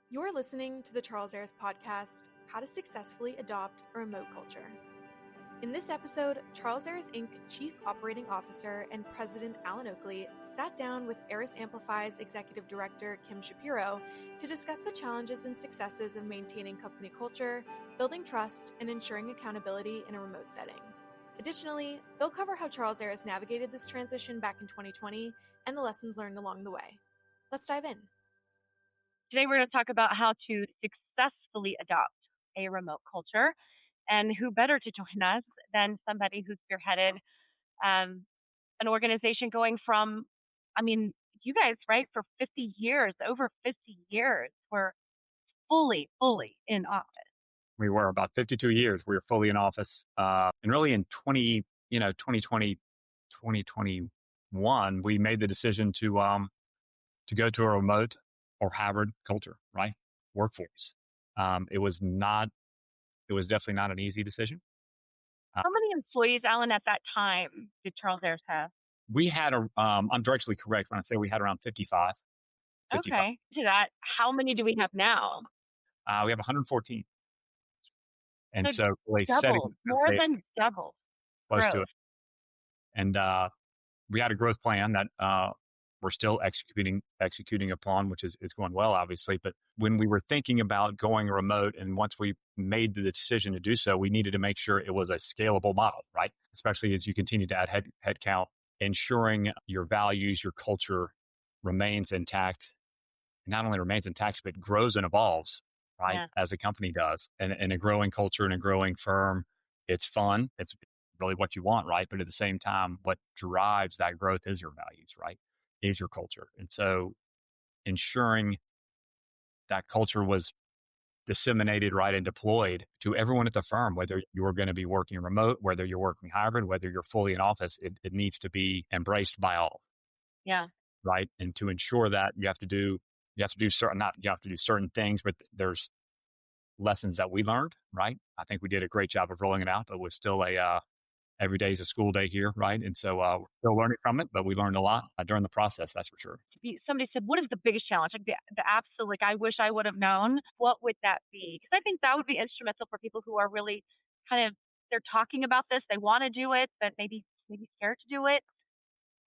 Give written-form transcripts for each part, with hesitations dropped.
You're listening to the Charles Aris podcast, How to Successfully Adopt a Remote Culture. In this episode, Charles Aris Inc. Chief Operating Officer and President Alan Oakley sat down with Aris Amplify's Executive Director Kim Shapiro to discuss the challenges and successes of maintaining company culture, building trust, and ensuring accountability in a remote setting. Additionally, they'll cover how Charles Aris navigated this transition back in 2020 and the lessons learned along the way. Let's dive in. Today, we're going to talk about how to successfully adopt a remote culture, and who better to join us than somebody who's spearheaded an organization going from, you guys, right, for 50 years, over 50 years, were fully in office. We were about 52 years. We were fully in office. And really in 2020, 2021, we made the decision to go to a remote or hybrid culture, right? Workforce. It was definitely not an easy decision. How many employees, Alan, at that time did Charles Aris have? We had I'm directionally correct when I say we had around 55. Okay. To that, how many do we have now? We have 114. And so really more than double. Close to it. And we had a growth plan that we're still executing upon, which is going well, obviously. But when we were thinking about going remote, and once we made the decision to do so, we needed to make sure it was a scalable model, right? Especially as you continue to add headcount, ensuring your values, your culture remains intact. Not only remains intact, but grows and evolves, right? Yeah. As a company does. And a growing culture and a growing firm, it's fun. It's really what you want, right? But at the same time, what drives that growth is your values, right? Is your culture. And so ensuring that culture was disseminated, right, and deployed to everyone at the firm, whether you're going to be working remote, whether you're working hybrid, whether you're fully in office, it needs to be embraced by all. Yeah. Right. And to ensure that you have to do certain things, but there's lessons that we learned, right? I think we did a great job of rolling it out, but we're still every day is a school day here, right? And so we're still learning from it, but we learned a lot during the process, that's for sure. Somebody said, what is the biggest challenge? Like the absolute, I wish I would have known. What would that be? Because I think that would be instrumental for people who are really they're talking about this. They want to do it, but maybe scared to do it.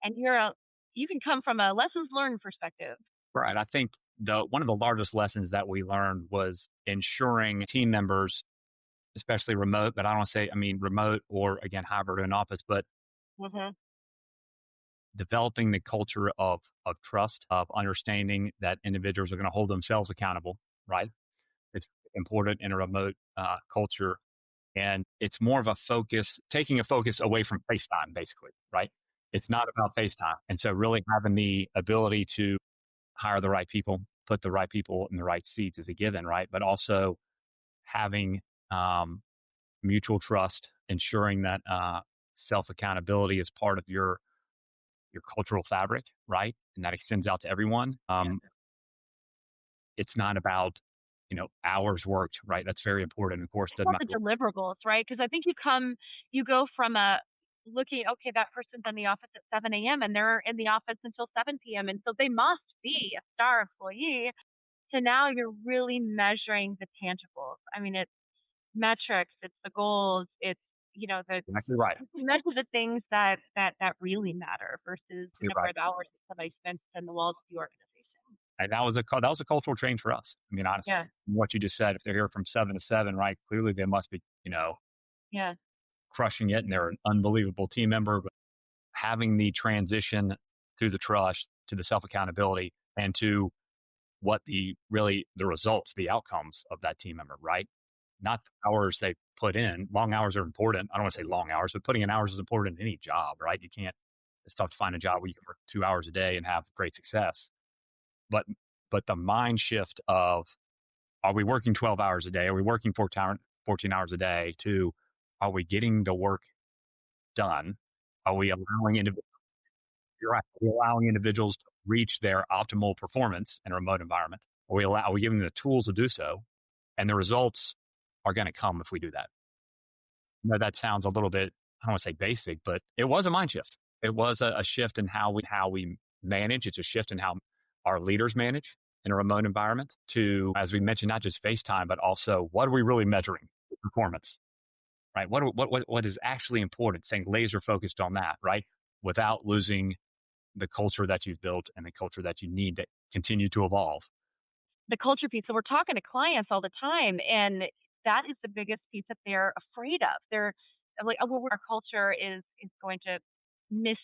And you can come from a lessons learned perspective. Right. I think one of the largest lessons that we learned was ensuring team members, especially remote, but I don't want to say, remote or again, hybrid in office, but developing the culture of trust, of understanding that individuals are going to hold themselves accountable, right? It's important in a remote culture. And it's more of a focus, taking a focus away from FaceTime, basically, right? It's not about FaceTime. And so really having the ability to hire the right people, put the right people in the right seats is a given, right? But also having mutual trust, ensuring that self-accountability is part of your cultural fabric, right? And that extends out to everyone. It's not about, hours worked, right? That's very important. Of course, doesn't matter. The deliverables, right? Because I think you go from looking, okay, that person's in the office at 7 a.m. and they're in the office until 7 p.m. And so they must be a star employee. So now you're really measuring the tangibles. It's metrics, it's the goals, it's, exactly right. Measure the things that really matter versus the number of hours that somebody spends in the walls of the organization. And that was a cultural change for us. Honestly, what you just said, if they're here from 7 to 7, right? Clearly they must be, crushing it, and they're an unbelievable team member. But having the transition to the trust, to the self-accountability, and to what the results, the outcomes of that team member, right? Not the hours they put in. Long hours are important. I don't want to say long hours, but putting in hours is important in any job, right? It's tough to find a job where you can work 2 hours a day and have great success. But the mind shift of, are we working 12 hours a day? Are we working 14 hours a day? To, are we getting the work done? Are we allowing individuals to reach their optimal performance in a remote environment? Are we giving them the tools to do so? And the results are going to come if we do that. That sounds a little bit, I don't want to say basic, but it was a mind shift. It was a shift in how we manage. It's a shift in how our leaders manage. in a remote environment to, as we mentioned, not just FaceTime, but also what are we really measuring? Performance, right? What is actually important? Staying laser focused on that, right? Without losing the culture that you've built and the culture that you need to continue to evolve. The culture piece. So we're talking to clients all the time, and that is the biggest piece that they're afraid of. They're like, oh, well, our culture is going to miss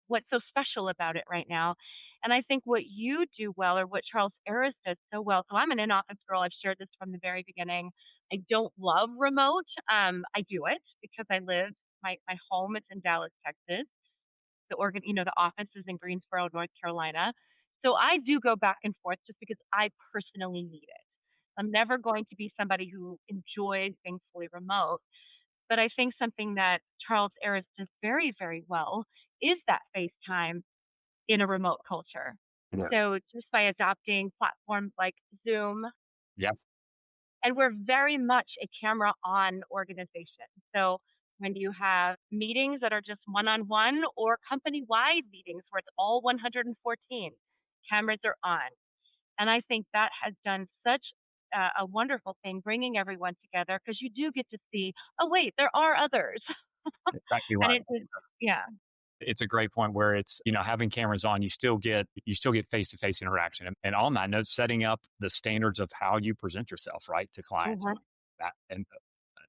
what's so special about it right now. And I think what you do well, or what Charles Aris does so well. So I'm an in-office girl. I've shared this from the very beginning. I don't love remote. I do it because I live my home. It's in Dallas, Texas. The office is in Greensboro, North Carolina. So I do go back and forth just because I personally need it. I'm never going to be somebody who enjoys being fully remote. But I think something that Charles Aris does very, very well is that FaceTime in a remote culture. Yes. So just by adopting platforms like Zoom, Yes. and we're very much a camera on organization. So when you have meetings that are just one on one or company wide meetings where it's all 114, cameras are on. And I think that has done such a wonderful thing, bringing everyone together because you do get to see, oh, wait, there are others. Exactly And right. yeah, It's a great point where it's, you know, having cameras on, you still get face-to-face interaction. And on that note, setting up the standards of how you present yourself, right, to clients. mhm,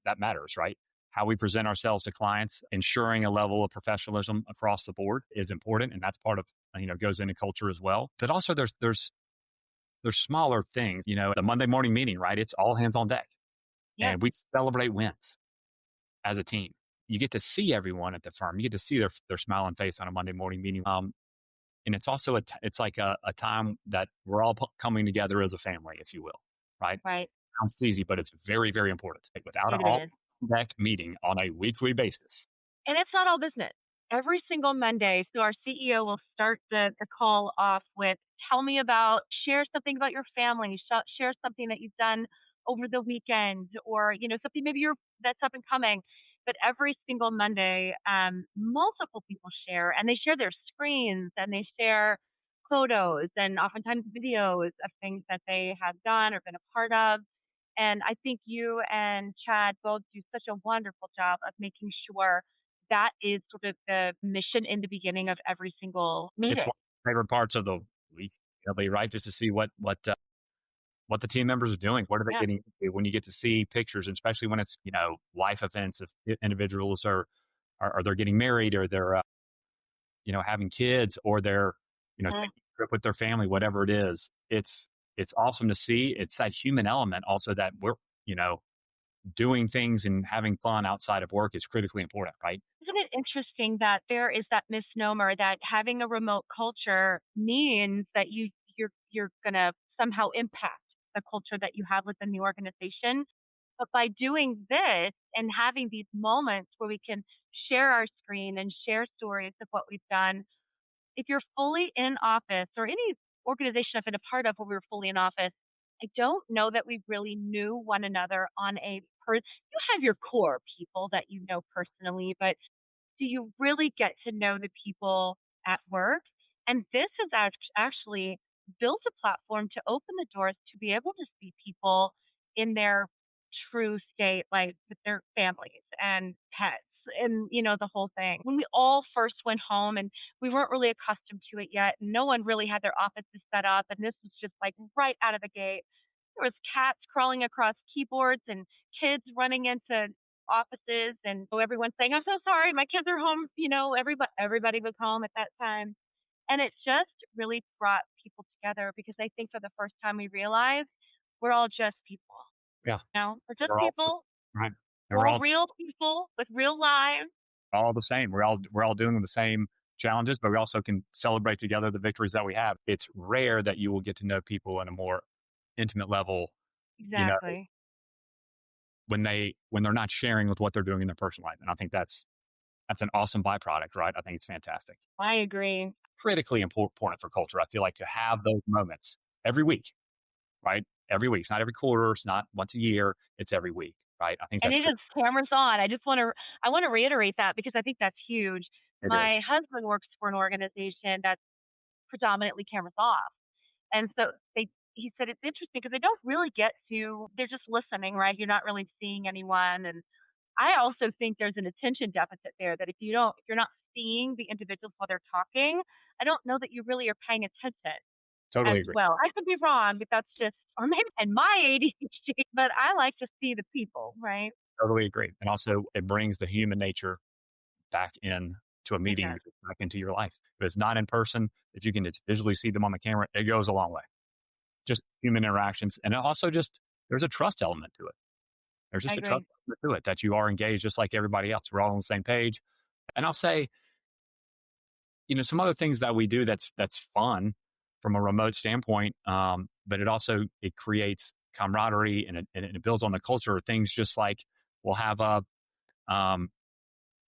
That matters, right? How we present ourselves to clients, ensuring a level of professionalism across the board is important. And that's part of, goes into culture as well. But also there's smaller things, the Monday morning meeting, right? It's all hands on deck yes, and we celebrate wins as a team. You get to see everyone at the firm. You get to see their smiling face on a Monday morning meeting. And it's also it's like a time that we're all coming together as a family, if you will, right? right. Sounds cheesy, but it's very, very important. Like, without an It all is. deck meeting on a weekly basis. And it's not all business. Every single Monday, so our CEO will start the call off with, share something about your family, share something that you've done over the weekend, or, something maybe that's up and coming. But every single Monday, multiple people share, and they share their screens, and they share photos and oftentimes videos of things that they have done or been a part of. And I think you and Chad both do such a wonderful job of making sure that is sort of the mission in the beginning of every single It's meeting. one of my favorite parts of the week, really, right? Just to see what the team members are doing. What are they Yeah. getting into? When you get to see pictures, and especially when it's, life events, if individuals are they're getting married, or they're having kids, or they're Mhm. taking a trip with their family, whatever it is. It's awesome to see. It's that human element also that we're you know doing things and having fun outside of work is critically important, right? Isn't it interesting that there is that misnomer that having a remote culture means that you're gonna somehow impact the culture that you have within the organization? But by doing this and having these moments where we can share our screen and share stories of what we've done, if you're fully in office or any organization I've been a part of where we were fully in office, I don't know that we really knew one another on you have your core people that you know personally, but do you really get to know the people at work? And this has actually built a platform to open the doors to be able to see people in their true state, like with their families and pets and, the whole thing. When we all first went home and we weren't really accustomed to it yet, and no one really had their offices set up, and this was just like right out of the gate. There was cats crawling across keyboards and kids running into offices, and everyone saying, "I'm so sorry, my kids are home." Everybody was home at that time, and it just really brought people together because I think for the first time we realized we're all just people. Yeah, We're just we're all people. right. And We're all real people with real lives. all the same. We're all dealing with the same challenges, but we also can celebrate together the victories that we have. It's rare that you will get to know people in a more intimate level, you know, Exactly. when they're not sharing with what they're doing in their personal life. And I think that's an awesome byproduct, right? I think it's fantastic. I agree. Critically important for culture. I feel like to have those moments every week, right? Every week. It's not every quarter. It's not once a year. It's every week, right? I think And that's it is cameras on. I want to reiterate that because I think that's huge. it is. My husband works for an organization that's predominantly cameras off. And so he said it's interesting because they don't really get to, they're just listening, right? You're not really seeing anyone. And I also think there's an attention deficit there that if you're not seeing the individuals while they're talking, I don't know that you really are paying attention as Totally agree. well. I could be wrong, but that's just, or maybe in my ADHD, but I like to see the people, right? Totally agree. And also, it brings the human nature back in to a It meeting, does. back into your life. If it's not in person, if you can just visually see them on the camera, it goes a long way. Just human interactions. And also just, there's a trust element to it. There's I just a trust agree. element to it that you are engaged just like everybody else. We're all on the same page. And I'll say, some other things that we do that's fun from a remote standpoint, but it creates camaraderie and it builds on the culture. Things just like we'll have um,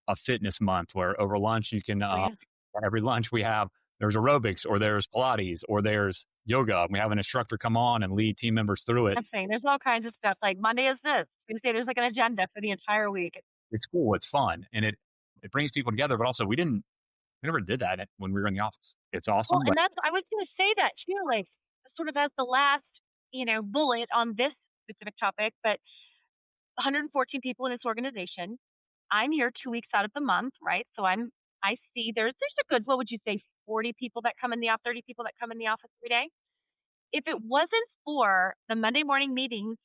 a fitness month where over lunch you can Oh, yeah. every lunch there's aerobics or there's Pilates or there's yoga. And we have an instructor come on and lead team members through it. I'm saying there's all kinds of stuff. Like Monday is this. Tuesday there's like an agenda for the entire week. It's cool. It's fun. And it brings people together, but also we never did that when we were in the office. It's Well, awesome. and But I was going to say that too, like sort of as the last, bullet on this specific topic, but 114 people in this organization. I'm here 2 weeks out of the month, right? So I see there's a good, what would you say, 40 people that come in the office, 30 people that come in the office every day. If it wasn't for the Monday morning meetings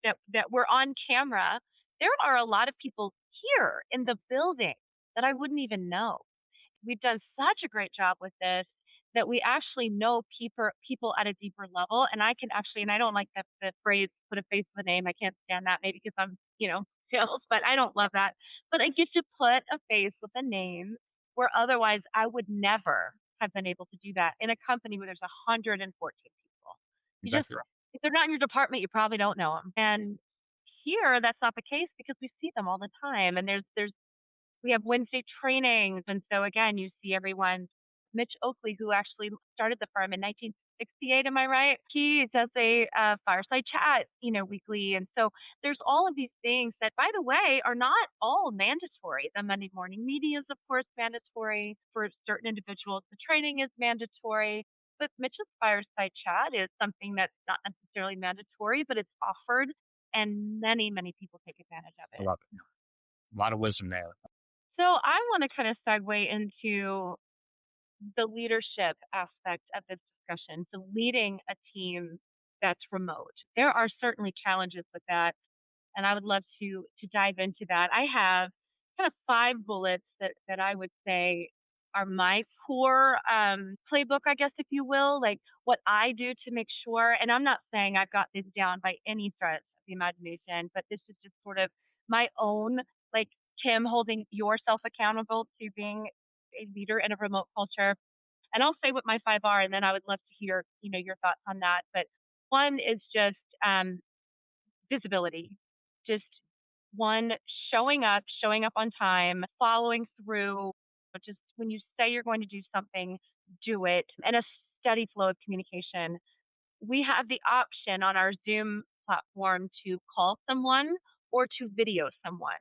that were on camera, there are a lot of people here in the building that I wouldn't even know. We've done such a great job with this that we actually know people at a deeper level. And I can actually, and I don't like the phrase "put a face with a name." I can't stand that. Maybe because I'm, sales, but I don't love that. But I get to put a face with a name where otherwise I would never have been able to do that in a company where there's 114 people. You just, exactly right. if they're not in your department, you probably don't know them. And here, that's not the case because we see them all the time. And we have Wednesday trainings. And so again, you see everyone. Mitch Oakley, who actually started the firm in 1968, am I right? He does a fireside chat, weekly. And so there's all of these things that, by the way, are not all mandatory. The Monday morning meeting is, of course, mandatory for certain individuals. The training is mandatory. But Mitch's fireside chat is something that's not necessarily mandatory, but it's offered. And many, many people take advantage of I it. love it. A lot of wisdom there. So I want to kind of segue into the leadership aspect of this discussion. So leading a team that's remote. There are certainly challenges with that, and I would love to dive into that. I have kind of 5 bullets that I would say are my core playbook, I guess, if you will, like what I do to make sure. And I'm not saying I've got this down by any stretch of the imagination, but this is just sort of my own, like Tim holding yourself accountable to being a leader in a remote culture. And I'll say what my 5 are, and then I would love to hear, your thoughts on that. But one is just visibility. Just one, showing up on time, following through. Just when you say you're going to do something, do it, and a steady flow of communication. We have the option on our Zoom platform to call someone or to video someone.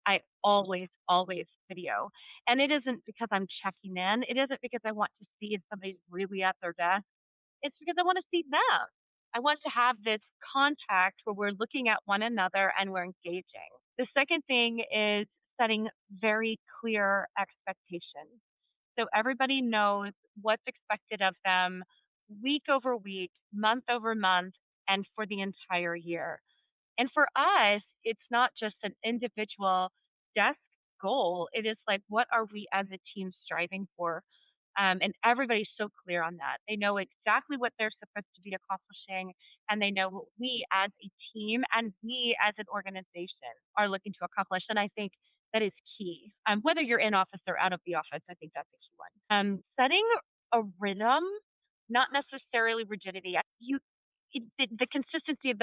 I always video. And it isn't because I'm checking in. It isn't because I want to see if somebody's really at their desk. It's because I want to see them. I want to have this contact where we're looking at one another and we're engaging. The second thing is setting very clear expectations. So everybody knows what's expected of them week over week, month over month, and for the entire year. And for us, it's not just an individual desk goal. It is like, what are we as a team striving for? And everybody's so clear on that. They know exactly what they're supposed to be accomplishing, and they know what we as a team and we as an organization are looking to accomplish. And I think that is key. Whether you're in office or out of the office, I think that's a key one. Setting a rhythm, not necessarily rigidity. The consistency of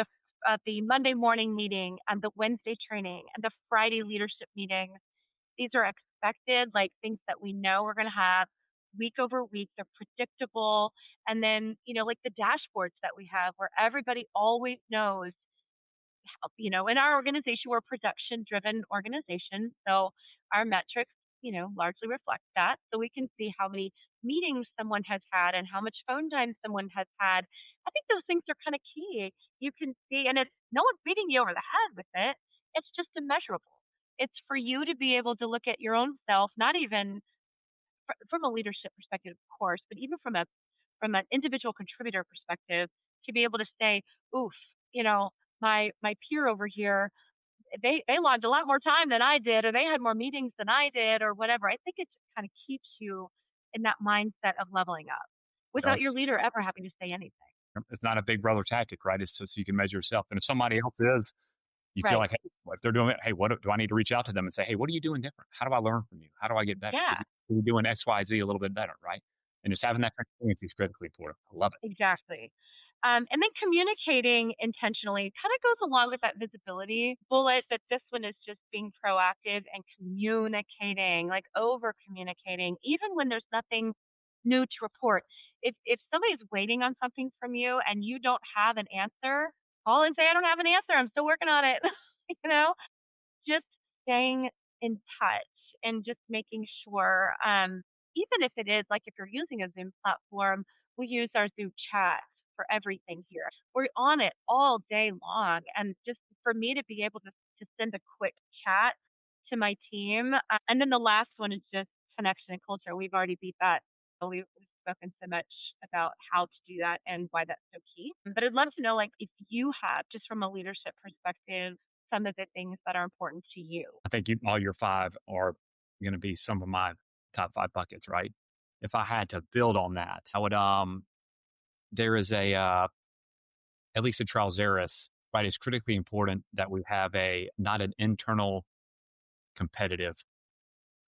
the Monday morning meeting and the Wednesday training and the Friday leadership meetings. These are expected, like things that we know we're going to have week over week. They're predictable. And then, like the dashboards that we have where everybody always knows, in our organization, we're a production driven organization. So our metrics largely reflects that. So we can see how many meetings someone has had and how much phone time someone has had. I think those things are kind of key. You can see, and it's no one's beating you over the head with it. It's just immeasurable. It's for you to be able to look at your own self, not even from a leadership perspective, of course, but even from an individual contributor perspective, to be able to say, "Oof, you know, my peer over here, they logged a lot more time than I did, or they had more meetings than I did, or whatever." I think it just kind of keeps you in that mindset of leveling up It without does. your leader ever having to say anything. It's not a big brother tactic, right? It's just so you can measure yourself. And if somebody else is, you feel Right. like, hey, if they're doing it, hey, what do I need to reach out to them and say, hey, what are you doing different? How do I learn from you? How do I get better? Yeah. Because you're doing X, Y, Z a little bit better, right? And just having that transparency is critically important. I love it. Exactly. And then communicating intentionally kind of goes along with that visibility bullet, but this one is just being proactive and communicating, like over communicating, even when there's nothing new to report. If somebody's waiting on something from you and you don't have an answer, call and say, "I don't have an answer. I'm still working on it." you know, just staying in touch and just making sure, even if it is like if you're using a Zoom platform, we use our Zoom chat for everything here. We're on it all day long. And just for me to be able to send a quick chat to my team. And then the last one is just connection and culture. We've already beat that. We've spoken so much about how to do that and why that's so key. But I'd love to know, like, if you have, just from a leadership perspective, some of the things that are important to you. I think all your five are going to be some of my top five buckets, right? If I had to build on that, I would, there is at least at Charles Aris, right? It's critically important that we have not an internal competitive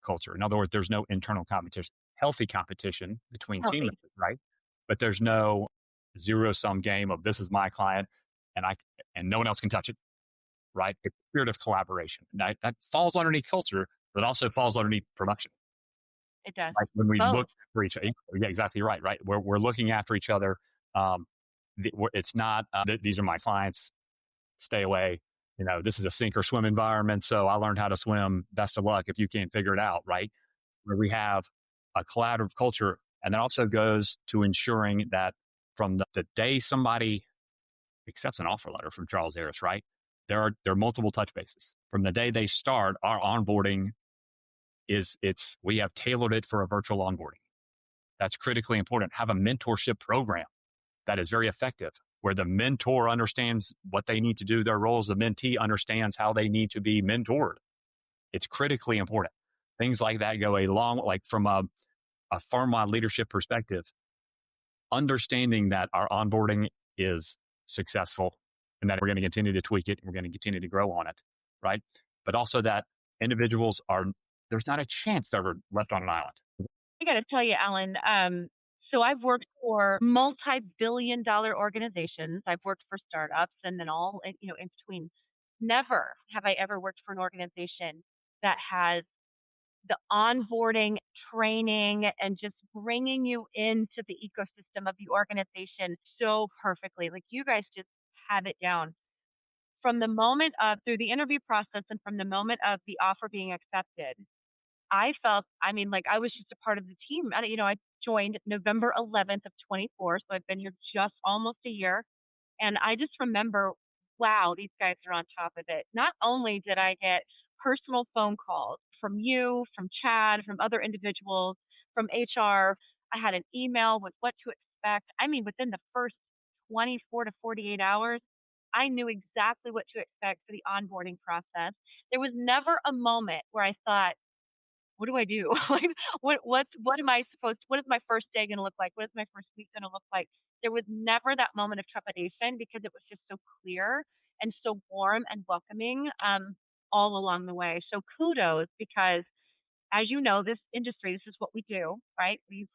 culture. In other words, there's no internal competition, healthy competition between team Healthy. members, right? But there's no zero sum game of this is my client and and no one else can touch it, right? It's a spirit of collaboration. That falls underneath culture, but also falls underneath production. It does. Like when we Both. look for each other, yeah, exactly right, right. We're looking after each other. Um, it's not these are my clients. Stay away. This is a sink or swim environment. So I learned how to swim. Best of luck if you can't figure it out, right? Where we have a collaborative culture. And that also goes to ensuring that from the day somebody accepts an offer letter from Charles Harris, right? There are multiple touch bases. From the day they start, our onboarding we have tailored it for a virtual onboarding. That's critically important. Have a mentorship program that is very effective, where the mentor understands what they need to do, their roles, the mentee understands how they need to be mentored. It's critically important. Things like that go a long, like from a firm-wide leadership perspective, understanding that our onboarding is successful and that we're going to continue to tweak it and we're going to continue to grow on it, right? But also that there's not a chance they're left on an island. I got to tell you, Alan, so I've worked for multi-billion dollar organizations. I've worked for startups and then all, in between. Never have I ever worked for an organization that has the onboarding, training, and just bringing you into the ecosystem of the organization so perfectly. Like you guys just have it down from the moment of through the interview process and from the moment of the offer being accepted. I felt, I mean, like I was just a part of the team. I joined November 11th of 24, so I've been here just almost a year. And I just remember, wow, these guys are on top of it. Not only did I get personal phone calls from you, from Chad, from other individuals, from HR, I had an email with what to expect. I mean, within the first 24 to 48 hours, I knew exactly what to expect for the onboarding process. There was never a moment where I thought, what do I do? Like, what am I supposed to, what is my first day going to look like? What is my first week going to look like? There was never that moment of trepidation because it was just so clear and so warm and welcoming, all along the way. So kudos because as you know, this industry, this is what we do, right? We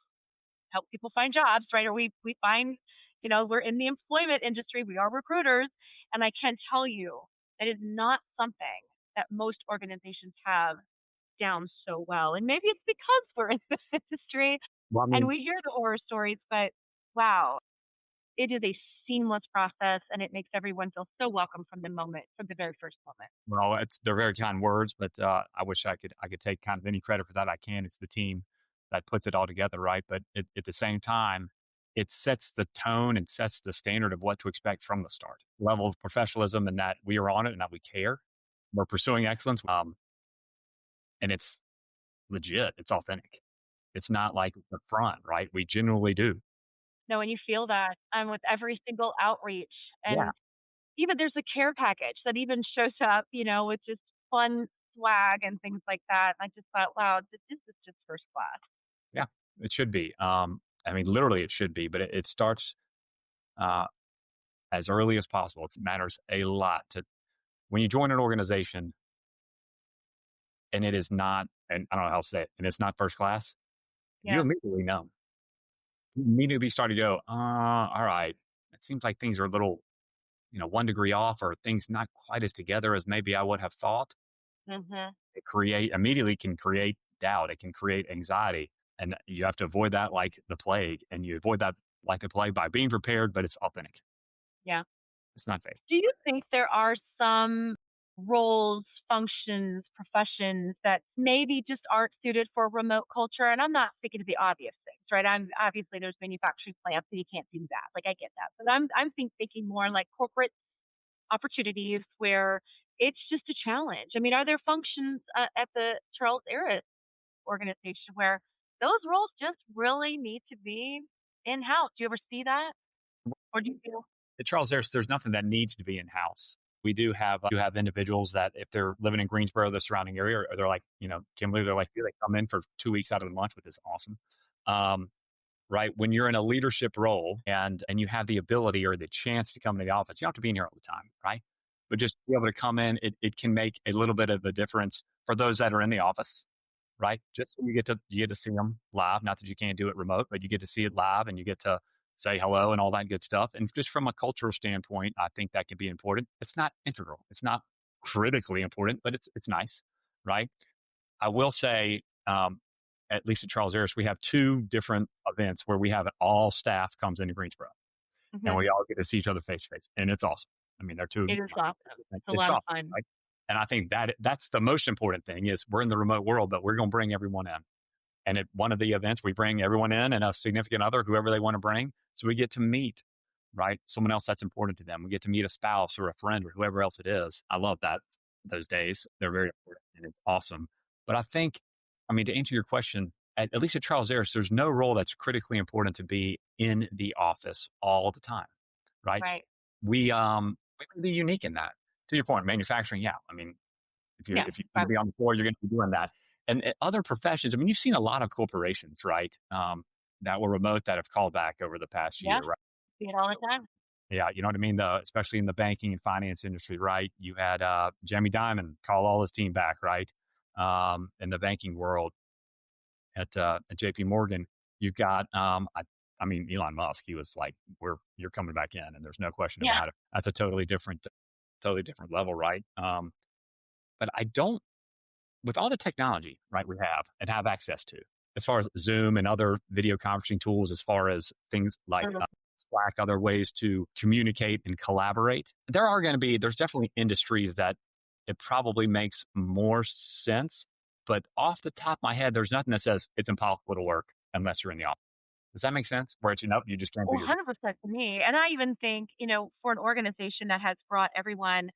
help people find jobs, right? Or we find, we're in the employment industry. We are recruiters. And I can tell you that is not something that most organizations have down so well. And maybe it's because we're in this industry Well, I and mean, we hear the horror stories, but wow. it is a seamless process, and it makes everyone feel so welcome from the very first moment. Well, they're very kind words, but I wish I could take kind of any credit for that I can. It's the team that puts it all together, right? But at the same time, it sets the tone and sets the standard of what to expect from the start. Level of professionalism and that we are on it and that we care. We're pursuing excellence, and it's legit. It's authentic. It's not like the front, right? We genuinely do. No, and you feel that with every single outreach. Yeah, And even there's a care package that even shows up, with just fun swag and things like that. I just thought, wow, this is just first class. yeah, it should be. I mean, literally, it should be, but it starts uh, as early as possible. It matters a lot to when you join an organization and it is not, and I don't know how to say it, and it's not first class. You Yeah. immediately know. You immediately start to go, all right. It seems like things are a little, 1 degree off, or things not quite as together as maybe I would have thought. Hmm. It create immediately can create doubt. It can create anxiety, and you have to avoid that like the plague. And you avoid that like the plague by being prepared, but it's authentic. Yeah. It's not fake. Do you think there are some roles, functions, professions that maybe just aren't suited for remote culture? And I'm not thinking of the obvious things, right? I'm obviously there's manufacturing plants, so you can't do that. Like I get that, but I'm thinking more like corporate opportunities where it's just a challenge. I mean, are there functions at the Charles Aris organization where those roles just really need to be in house? Do you ever see that, or do you feel? At Charles, there's nothing that needs to be in house. We do have individuals that if they're living in Greensboro, the surrounding area, or they're like, Kimberly, they're like, they come in for 2 weeks out of the month, which is awesome. Um, right. When you're in a leadership role and you have the ability or the chance to come into the office, you don't have to be in here all the time, right? But just be able to come in, it can make a little bit of a difference for those that are in the office, right? Just so you get to see them live. Not that you can't do it remote, but you get to see it live and you get to say hello and all that good stuff. And just from a cultural standpoint, I think that can be important. It's not integral. It's not critically important, but it's nice, right? I will say, at least at Charles Aris, we have two different events where we have all staff comes into Greensboro and Mhm. we all get to see each other face to face, and it's awesome. I mean, they're two. It is awesome. It's a It's lot of awesome, fun. right? And I think that's the most important thing is we're in the remote world, but we're going to bring everyone in. And at one of the events, we bring everyone in and a significant other, whoever they want to bring. So we get to meet, right? Someone else that's important to them. We get to meet a spouse or a friend or whoever else it is. I love that those days. They're very important and it's awesome. But I think, I mean, to answer your question, at least at Charles Aris, there's no role that's critically important to be in the office all the time, right? Right. We can be unique in that. To your point, manufacturing, yeah. I mean, Yeah. if you're going to be on the floor, you're going to be doing that. And other professions, I mean, you've seen a lot of corporations, right? That were remote that have called back over the past Yeah. year, right? See it all the time. Yeah, you know what I mean. Especially in the banking and finance industry, right? You had Jamie Dimon call all his team back, right? In the banking world at J.P. Morgan, you've got I mean Elon Musk. He was like, you're coming back in, and there's no question Yeah. about it. That's a totally different level, right? But I don't with all the technology, right, we have and have access to, as far as Zoom and other video conferencing tools, as far as things like Mhm. Slack, other ways to communicate and collaborate, there's definitely industries that it probably makes more sense. But off the top of my head, there's nothing that says it's impossible to work unless you're in the office. Does that make sense? Where it's, you just can't do Well, your job. 100% to me. And I even think, for an organization that has brought everyone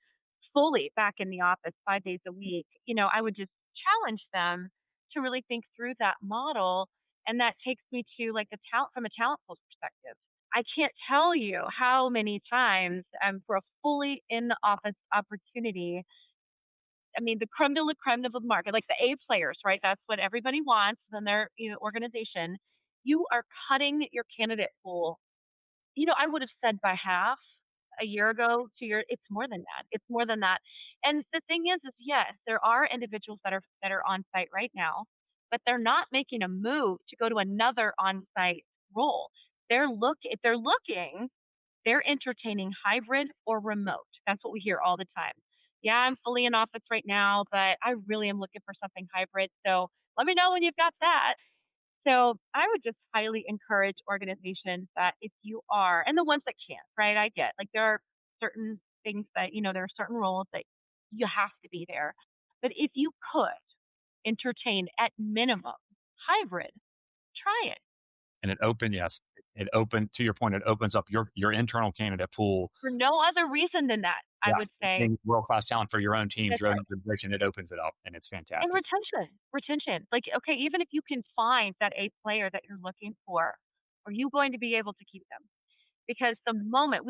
fully back in the office 5 days a week, I would just challenge them to really think through that model. And that takes me to like from a talent pool perspective. I can't tell you how many times for a fully in the office opportunity. I mean, the creme de la market, like the A players, right? That's what everybody wants in their organization. You are cutting your candidate pool. I would have said by half a year ago, 2 years. It's more than that. It's more than that. And the thing is yes, there are individuals that are on site right now, but they're not making a move to go to another on site role. If they're looking, they're entertaining hybrid or remote. That's what we hear all the time. Yeah, I'm fully in office right now, but I really am looking for something hybrid. So let me know when you've got that. So I would just highly encourage organizations that if you are, and the ones that can't, right? I get like there are certain things that, there are certain roles that you have to be there. But if you could entertain at minimum hybrid, try it And yes, it opened, to your point, it opens up your internal candidate pool. for no other reason than that. I would Yes, say getting world-class talent for your own teams, that's your own right. organization, it opens it up, and it's And fantastic. retention. Like, okay, even if you can find that A player that you're looking for, are you going to be able to keep them? Because the moment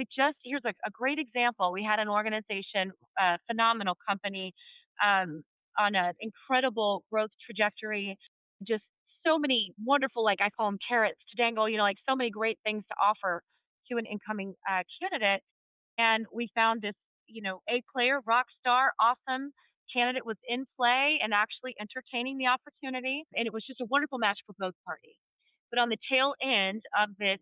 here's a great example. We had an organization, a phenomenal company, on an incredible growth trajectory, just so many wonderful, like I call them carrots to dangle, like so many great things to offer to an incoming candidate. And we found this, A player, rock star, awesome candidate was in play and actually entertaining the opportunity. And it was just a wonderful match for both parties. But on the tail end of the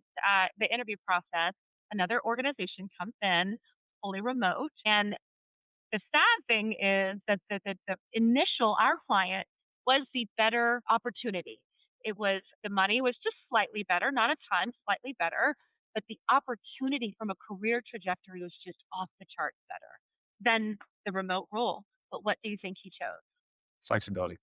interview process, another organization comes in, fully remote. And the sad thing is that the initial, our client, was the better opportunity. The money was just slightly better, not a ton, slightly better, but the opportunity from a career trajectory was just off the charts better than the remote role. But what do you think he chose? Flexibility.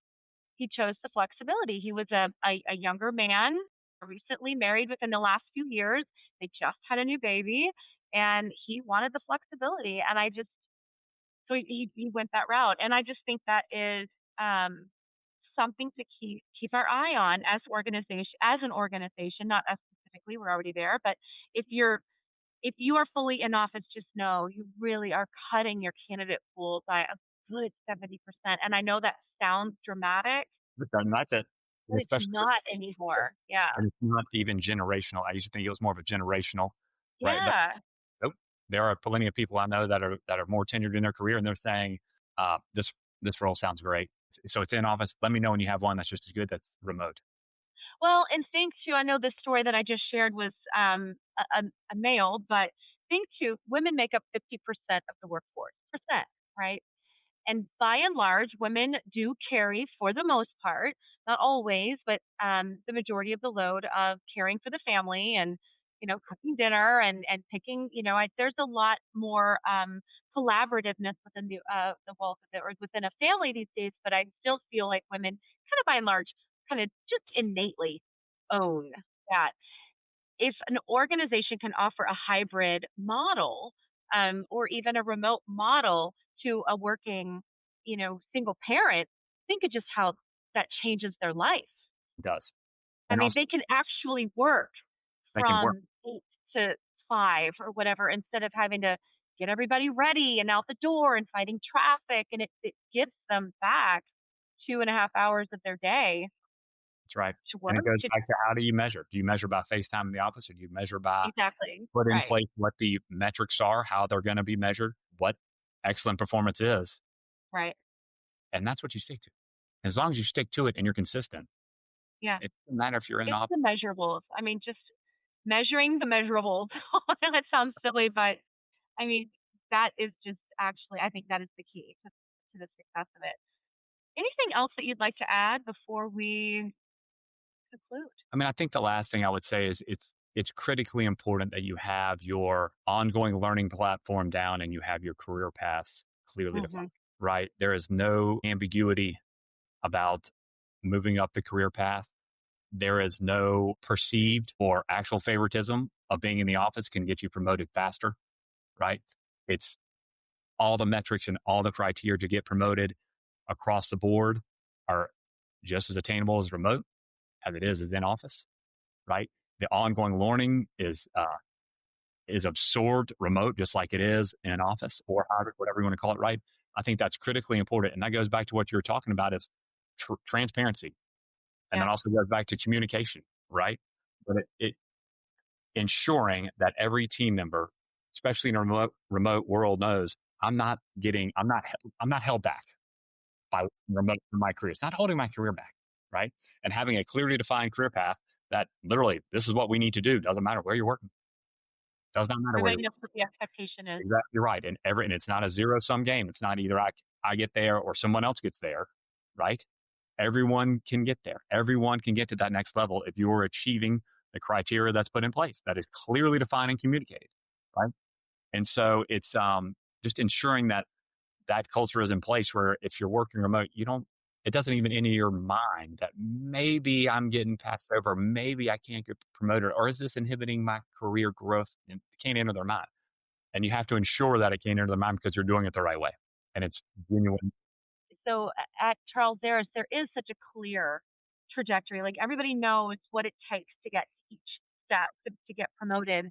He chose the flexibility. He was a younger man, recently married within the last few years. They just had a new baby, and he wanted the flexibility. And so he went that route. And I just think that is something to keep our eye on as an organization, not us specifically. We're already there, but if you are fully in office, just know you really are cutting your candidate pool by a good 70%. And I know that sounds dramatic, And that's it. but it's Especially, not anymore. Yeah. and it's not even generational. I used to think it was more of a generational, right? Yeah. Nope. There are plenty of people I know that are more tenured in their career, and they're saying, this role sounds great. So it's in office. Let me know when you have one that's just as good that's remote. Well, and think too, I know this story that I just shared was a male, but think too, women make up 50% of the workforce, right? And by and large, women do carry, for the most part, not always, but the majority of the load of caring for the family and, cooking dinner and picking, there's a lot more collaborativeness within the wealth of it, or within a family these days. But I still feel like women, kind of by and large, kind of just innately own that. If an organization can offer a hybrid model, or even a remote model to a working, single parent, think of just how that changes their life. It does. I And mean, also they can actually work they can work. from 8 to 5 or whatever instead of having to get everybody ready and out the door and fighting traffic. And it gives them back 2.5 hours of their day That's right. to And work. it goes back to, how do you measure? Do you measure by FaceTime in the office, or do you measure by Exactly. put in Right. place what the metrics are, how they're going to be measured, what excellent performance is? Right. And that's what you stick to. As long as you stick to it and you're consistent, Yeah. it doesn't matter if you're in It's office. the measurables. I mean, just measuring the measurables. I know that sounds silly, but I mean, that is just actually, I think that is the key to the success of it. Anything else that you'd like to add before we conclude? I mean, I think the last thing I would say is it's critically important that you have your ongoing learning platform down and you have your career paths clearly Hmm. defined, right? There is no ambiguity about moving up the career path. There is no perceived or actual favoritism of being in the office can get you promoted faster, right? It's all the metrics and all the criteria to get promoted across the board are just as attainable as remote as it is as in office, right? The ongoing learning is absorbed remote just like it is in an office or hybrid, whatever you want to call it, right? I think that's critically important. And that goes back to what you were talking about is transparency. And Yeah. then also goes back to communication, right? But it ensuring that every team member, especially in a remote world, knows I'm not held back by remote in my career. It's not holding my career back, right? And having a clearly defined career path that literally this is what we need to do. Doesn't matter where you're working. Does not matter where Everybody you're knows what the expectation is. exactly right. And it's not a zero sum game. It's not either I get there or someone else gets there, right? everyone can get there. Everyone can get to that next level if you're achieving the criteria that's put in place that is clearly defined and communicated, right? And so it's just ensuring that that culture is in place where if you're working remote, it doesn't even enter your mind that maybe I'm getting passed over, maybe I can't get promoted, or is this inhibiting my career growth? It can't enter their mind. And you have to ensure that it can't enter their mind because you're doing it the right way. And it's genuine. So at Charles Aris, there is such a clear trajectory. Like everybody knows what it takes to get to each step to get promoted.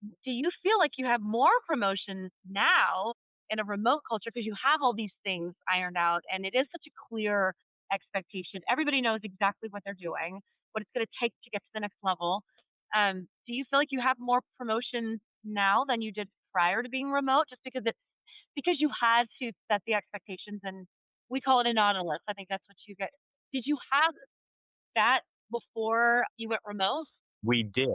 Do you feel like you have more promotions now in a remote culture because you have all these things ironed out and it is such a clear expectation? Everybody knows exactly what they're doing, what it's going to take to get to the next level. Do you feel like you have more promotions now than you did prior to being remote, just because you had to set the expectations, and we call it a nautilus. I think that's what you get. Did you have that before you went remote? We did,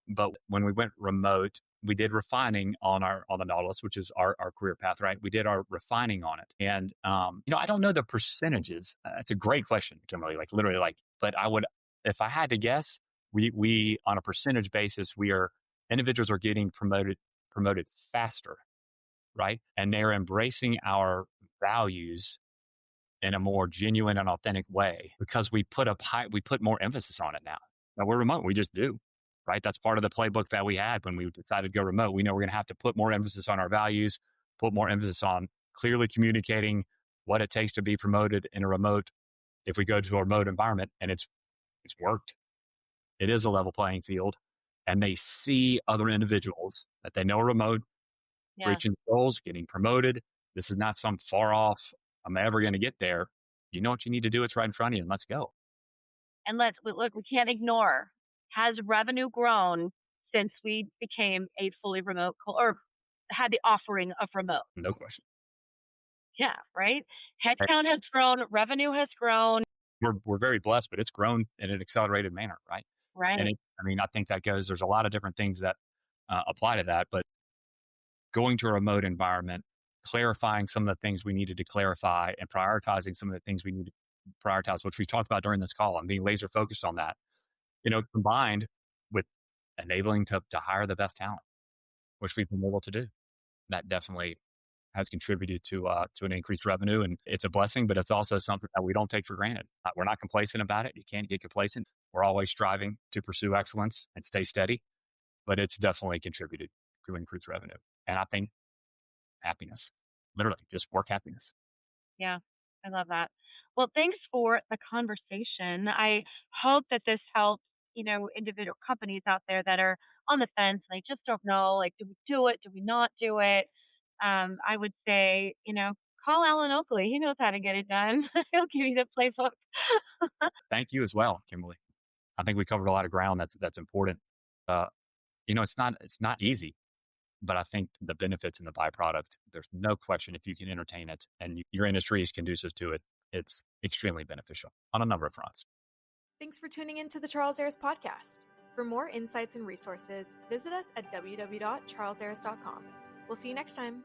but when we went remote, we did refining on the Nautilus, which is our career path, right? We did our refining on it, and I don't know the percentages. It's a great question, Kimberly. Like literally, but I would, if I had to guess, we on a percentage basis, individuals are getting promoted faster, right? And they're embracing our values in a more genuine and authentic way because we put more emphasis on it now. Now we're remote. We just do, right? That's part of the playbook that we had when we decided to go remote. We know we're going to have to put more emphasis on our values, put more emphasis on clearly communicating what it takes to be promoted in a remote. If we go to a remote environment, and it's worked, it is a level playing field, and they see other individuals that they know are remote, reaching goals, getting promoted. This is not some far off, I'm ever going to get there. You know what you need to do. It's right in front of you, and let's go. And look, we can't ignore, has revenue grown since we became a fully remote or had the offering of remote? No question. Yeah, right? Headcount has grown, revenue has grown. We're very blessed, but it's grown in an accelerated manner, right? Right. And I think that there's a lot of different things that apply to that, but going to a remote environment, clarifying some of the things we needed to clarify and prioritizing some of the things we need to prioritize, which we talked about during this call, and being laser focused on that, combined with enabling to hire the best talent, which we've been able to do. That definitely has contributed to an increased revenue, and it's a blessing, but it's also something that we don't take for granted. We're not complacent about it. You can't get complacent. We're always striving to pursue excellence and stay steady, but it's definitely contributed to increased revenue. And I think happiness, literally just work happiness. Yeah, I love that. Well, thanks for the conversation. I hope that this helps, individual companies out there that are on the fence and they just don't know, like, do we do it? Do we not do it? I would say, call Alan Oakley. He knows how to get it done. He'll give you the playbook. Thank you as well, Kimberly. I think we covered a lot of ground that's important. It's not easy, but I think the benefits and the byproduct, there's no question if you can entertain it and your industry is conducive to it, it's extremely beneficial on a number of fronts. Thanks for tuning in to the Charles Aris podcast. For more insights and resources, visit us at www.charlesaris.com. We'll see you next time.